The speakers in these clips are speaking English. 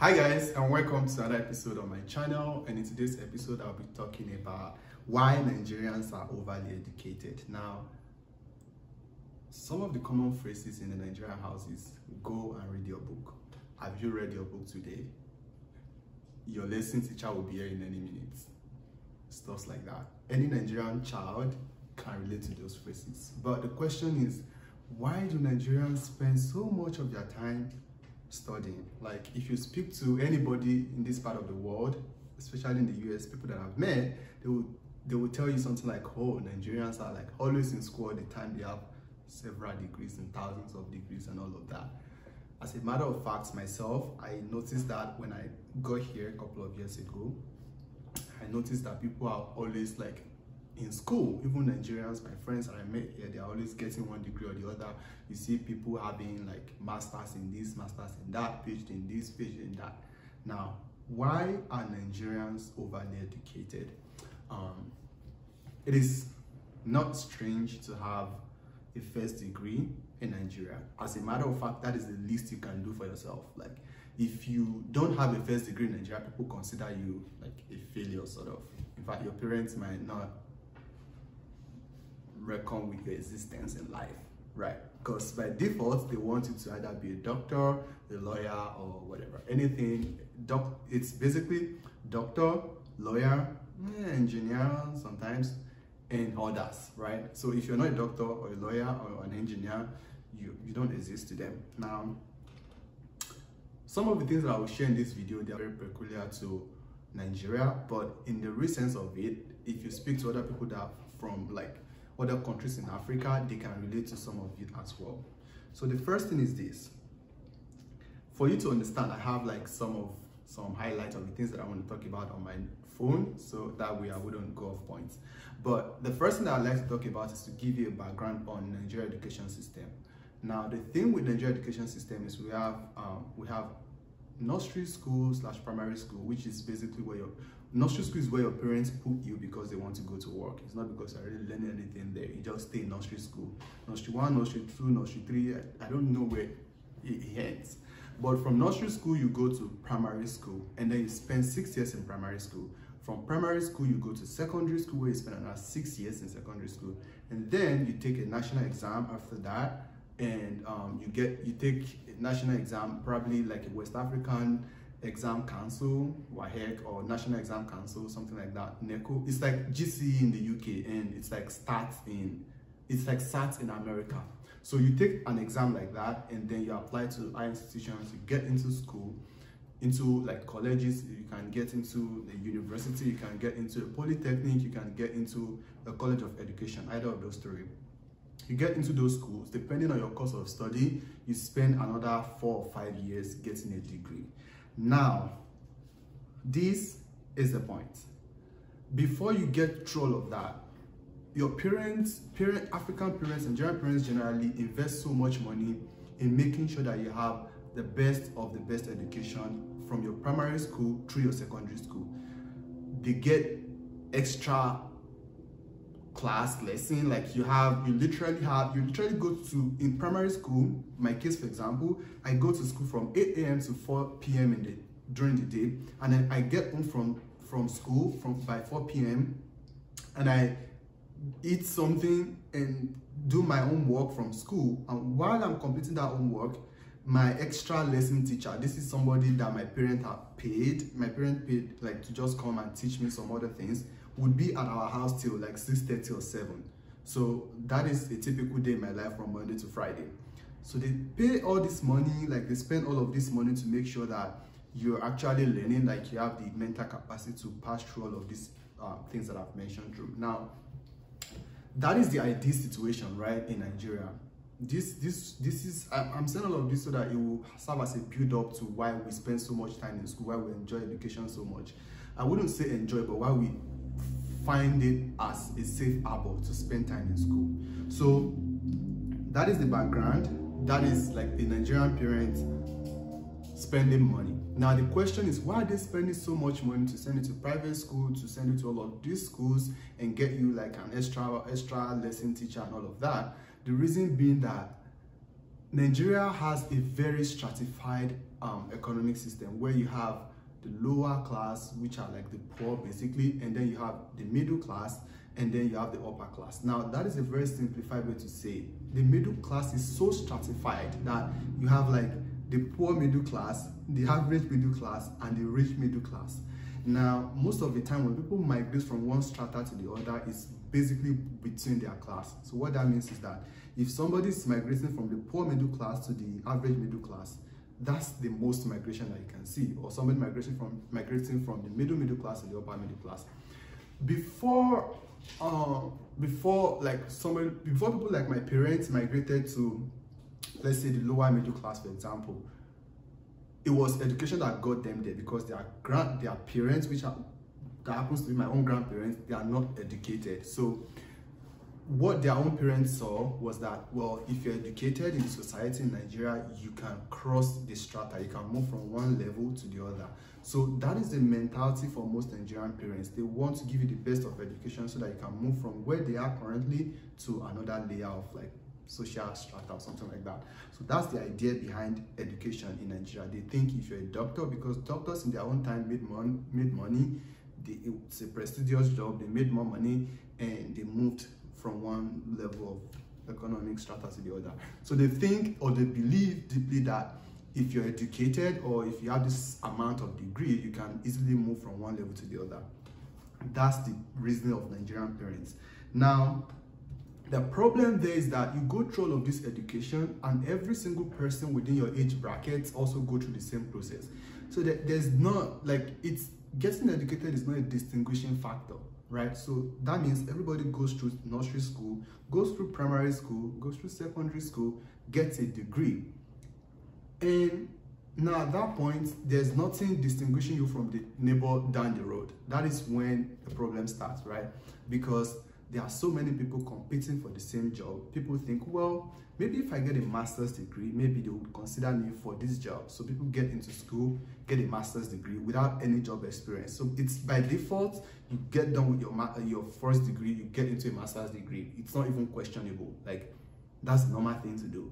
Hi guys, and welcome to another episode on my channel. And in today's episode I'll be talking about why Nigerians are overly educated. Now, some of the common phrases in the Nigerian houses: go and read your book. Have you read your book today? Your lesson teacher will be here in any minute. Stuff like that. Any Nigerian child can relate to those phrases. But the question is, why do Nigerians spend so much of their time studying? Like, if you speak to anybody in this part of the world, especially in the US, people that I've met, they will tell you something like, oh, Nigerians are like always in school all the time. They have several degrees and thousands of degrees and all of that. As a matter of fact, myself, I noticed that when I got here a couple of years ago, I noticed that people are always like in school. Even Nigerians, my friends that I met here, they're always getting one degree or the other. You see people having like masters in this, masters in that, PhD in this, PhD in that. Now, why are Nigerians overly educated? It is not strange to have a first degree in Nigeria. As a matter of fact, that is the least you can do for yourself. Like, if you don't have a first degree in Nigeria, people consider you like a failure, sort of. In fact, your parents might not reckon with your existence in life, right? Because by default, they want you to either be a doctor, a lawyer, or whatever. Anything, it's basically doctor, lawyer, engineer sometimes, and others, right? So if you're not a doctor or a lawyer or an engineer, you don't exist to them. Now, some of the things that I will share in this video, they are very peculiar to Nigeria, but in the real sense of it, if you speak to other people that are from like other countries in Africa, they can relate to some of it as well. So the first thing is this. For you to understand, I have like some highlights of the things that I want to talk about on my phone, so that way I wouldn't go off points. But the first thing that I'd like to talk about is to give you a background on the Nigerian education system. Now, the thing with Nigerian education system is we have nursery school / primary school, which is basically where nursery school is where your parents put you because they want to go to work. It's not because you're really learning anything there. You just stay in nursery school. Nursery 1, nursery 2, nursery 3, I don't know where it ends. But from nursery school, you go to primary school, and then you spend 6 years in primary school. From primary school, you go to secondary school, where you spend another 6 years in secondary school. And then you take a national exam after that, and you take a national exam, probably like a West African Exam Council, WAEC, or National Exam Council, something like that, NECO. It's like GCE in the UK, and it's like SAT in America. So you take an exam like that, and then you apply to higher institutions, you get into school, into like colleges, you can get into the university, you can get into a polytechnic, you can get into a college of education, either of those three. You get into those schools, depending on your course of study, you spend another 4 or 5 years getting a degree. Now, this is the point. Before you get through all of that, your African parents, Nigerian parents generally invest so much money in making sure that you have the best of the best education from your primary school through your secondary school. They get extra class lesson, like you literally go to, in primary school, my case for example, I go to school from 8 a.m. to 4 p.m. during the day, and then I get home from school by 4 p.m. and I eat something and do my homework from school. And while I'm completing that homework, my extra lesson teacher, this is somebody that my parents paid like to just come and teach me some other things, would be at our house till like 6:30 or 7. So that is a typical day in my life from Monday to Friday. So they pay all this money, like they spend all of this money to make sure that you're actually learning, like you have the mental capacity to pass through all of these things that I've mentioned through. Now, that is the ideal situation, right, in Nigeria. This is, I'm saying all of this so that it will serve as a build-up to why we spend so much time in school, why we enjoy education so much. I wouldn't say enjoy, but why we find it as a safe harbor to spend time in school. So that is the background. That is like the Nigerian parents spending money. Now the question is, why are they spending so much money to send it to private school, to send it to all of these schools and get you like an extra lesson teacher and all of that? The reason being that Nigeria has a very stratified economic system where you have the lower class, which are like the poor basically, and then you have the middle class, and then you have the upper class. Now, that is a very simplified way to say the middle class is so stratified that you have like the poor middle class, the average middle class, and the rich middle class. Now, most of the time when people migrate from one strata to the other, it's basically between their class. So what that means is that if somebody is migrating from the poor middle class to the average middle class, that's the most migration that you can see, or somebody migrating from the middle class to the upper middle class. Before people like my parents migrated to, let's say, the lower middle class, for example, it was education that got them there, because their parents, that happens to be my own grandparents, they are not educated. So what their own parents saw was that, well, if you're educated in the society in Nigeria, you can cross the strata, you can move from one level to the other. So that is the mentality for most Nigerian parents. They want to give you the best of education so that you can move from where they are currently to another layer of like social strata or something like that. So that's the idea behind education in Nigeria. They think if you're a doctor, because doctors in their own time made money, it's a prestigious job, they made more money, and they moved from one level of economic strata to the other. So they think, or they believe deeply, that if you're educated or if you have this amount of degree, you can easily move from one level to the other. That's the reasoning of Nigerian parents. Now, the problem there is that you go through all of this education, and every single person within your age brackets also go through the same process. So there's not, like, it's getting educated is not a distinguishing factor, right? So that means everybody goes through nursery school, goes through primary school, goes through secondary school, gets a degree. And now at that point, there's nothing distinguishing you from the neighbor down the road. That is when the problem starts, right? Because there are so many people competing for the same job. People think, well, maybe if I get a master's degree, maybe they would consider me for this job. So people get into school, get a master's degree without any job experience. So it's by default, you get done with your first degree, you get into a master's degree. It's not even questionable. Like, that's a normal thing to do.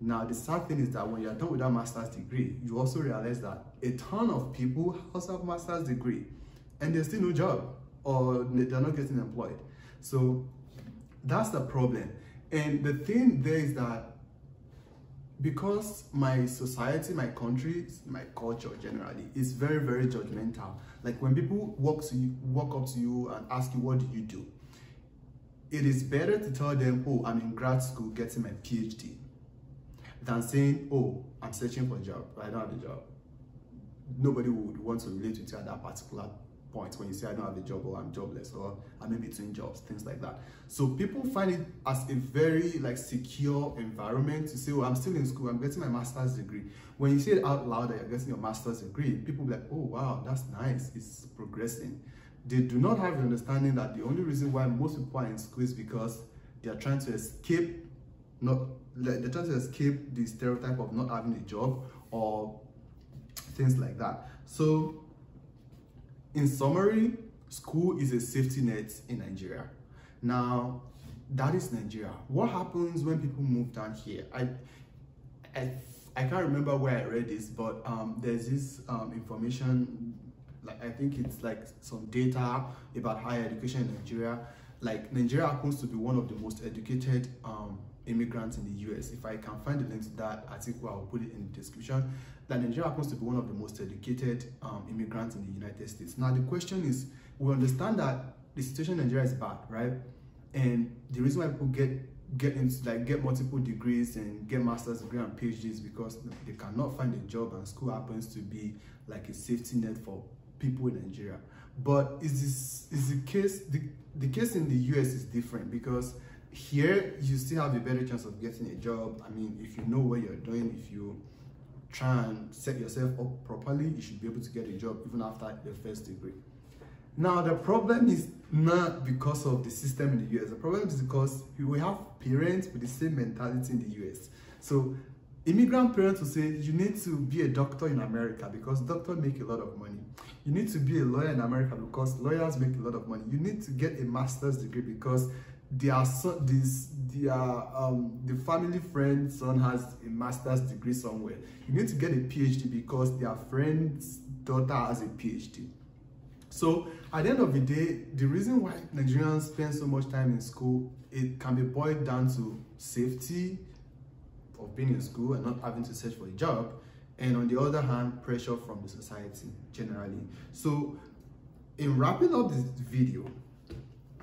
Now, the sad thing is that when you're done with that master's degree, you also realize that a ton of people also have master's degree and there's still no job, or they're not getting employed. So that's the problem. And the thing there is that because my society, my country, my culture generally is very, very judgmental. Like when people walk up to you and ask you, what do you do? It is better to tell them, oh, I'm in grad school getting my PhD, than saying, oh, I'm searching for a job, but I don't have a job. Nobody would want to relate with you at that particular point when you say I don't have a job, or I'm jobless, or I'm in between jobs, things like that. So people find it as a very like secure environment to say, oh, I'm still in school, I'm getting my master's degree. When you say it out loud that you're getting your master's degree, people will be like, oh wow, that's nice, it's progressing. They do not have the understanding that the only reason why most people are in school is because they are trying to escape the stereotype of not having a job or things like that. So in summary, school is a safety net in Nigeria. Now, that is Nigeria. What happens when people move down here? I can't remember where I read this, but there's this information, like I think it's like some data about higher education in Nigeria. Like Nigeria happens to be one of the most educated immigrants in the US. If I can find the link to that article, I'll put it in the description. That Nigeria happens to be one of the most educated immigrants in the United States. Now the question is, we understand that the situation in Nigeria is bad, right? And the reason why people get multiple degrees and get master's degree and PhDs because they cannot find a job, and school happens to be like a safety net for people in Nigeria. But the case in the US is different, because here you still have a better chance of getting a job. I mean, if you know what you're doing, if you try and set yourself up properly, you should be able to get a job even after your first degree. Now, the problem is not because of the system in the US. The problem is because we have parents with the same mentality in the US. So immigrant parents will say, you need to be a doctor in America because doctors make a lot of money. You need to be a lawyer in America because lawyers make a lot of money. You need to get a master's degree because the the family friend's son has a master's degree somewhere. You need to get a PhD because their friend's daughter has a PhD. So at the end of the day, the reason why Nigerians spend so much time in school, it can be boiled down to safety of being in school and not having to search for a job, and on the other hand, pressure from the society generally. So in wrapping up this video,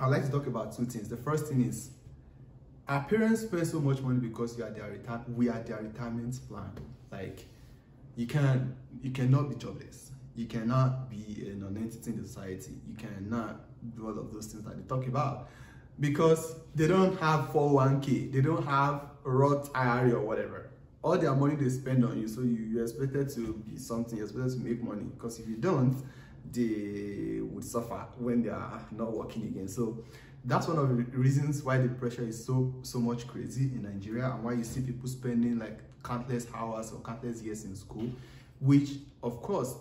I'd like to talk about two things. The first thing is, our parents spend so much money because we are their retirement plan. Like, you cannot be jobless. You cannot be a non-entity in the society. You cannot do all of those things that they talk about because they don't have 401k. They don't have Roth IRA or whatever. All their money they spend on you, so you're expected to be something. You're expected to make money, because if you don't, they would suffer when they are not working again. So that's one of the reasons why the pressure is so much crazy in Nigeria, and why you see people spending like countless hours or countless years in school, which of course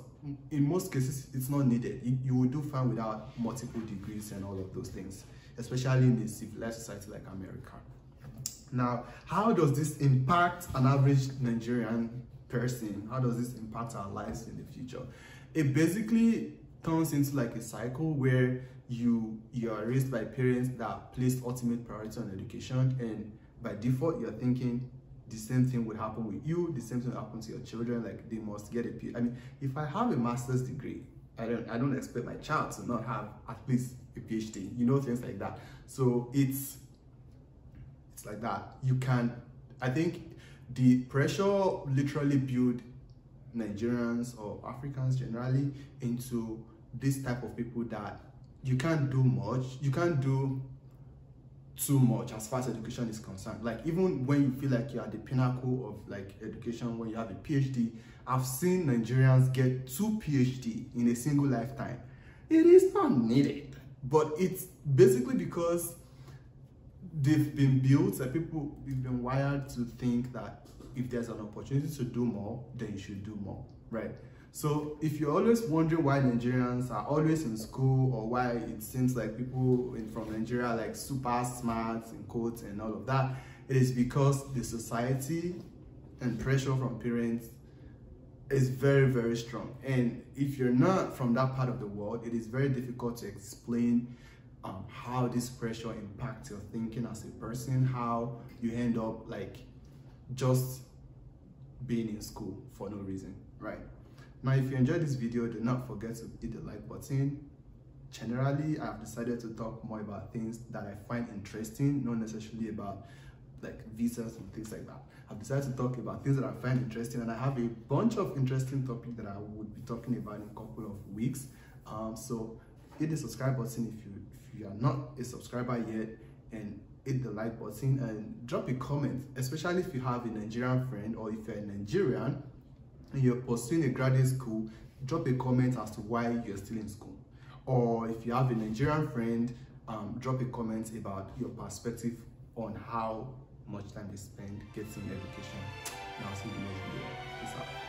in most cases it's not needed. You will do fine without multiple degrees and all of those things, especially in a civilized society like America. Now, how does this impact an average Nigerian person? How does this impact our lives in the future? It basically turns into like a cycle where you are raised by parents that placed ultimate priority on education, and by default you're thinking the same thing would happen with you, the same thing will happen to your children, like they must get a PhD. I mean, if I have a master's degree, I don't expect my child to not have at least a PhD, you know, things like that. So it's like that. I think the pressure literally build Nigerians or Africans generally into this type of people that you can't do much, you can't do too much as far as education is concerned. Like, even when you feel like you're at the pinnacle of like education, when you have a PhD, I've seen Nigerians get 2 PhD in a single lifetime. It is not needed, but it's basically because they've been built, like people, we've been wired to think that if there's an opportunity to do more, then you should do more, right? So if you're always wondering why Nigerians are always in school, or why it seems like people from Nigeria are like super smart in quotes and all of that, it is because the society and pressure from parents is very strong. And if you're not from that part of the world, it is very difficult to explain how this pressure impacts your thinking as a person, how you end up like just being in school for no reason, right? Now, if you enjoyed this video, do not forget to hit the like button. Generally, I've decided to talk more about things that I find interesting, not necessarily about like visas and things like that. I've decided to talk about things that I find interesting, and I have a bunch of interesting topics that I would be talking about in a couple of weeks. So hit the subscribe button if you are not a subscriber yet, and hit the like button and drop a comment, especially if you have a Nigerian friend, or if you're a Nigerian and you're pursuing a graduate school, drop a comment as to why you're still in school. Or if you have a Nigerian friend, drop a comment about your perspective on how much time they spend getting education. And I'll see you in the next video. Peace out.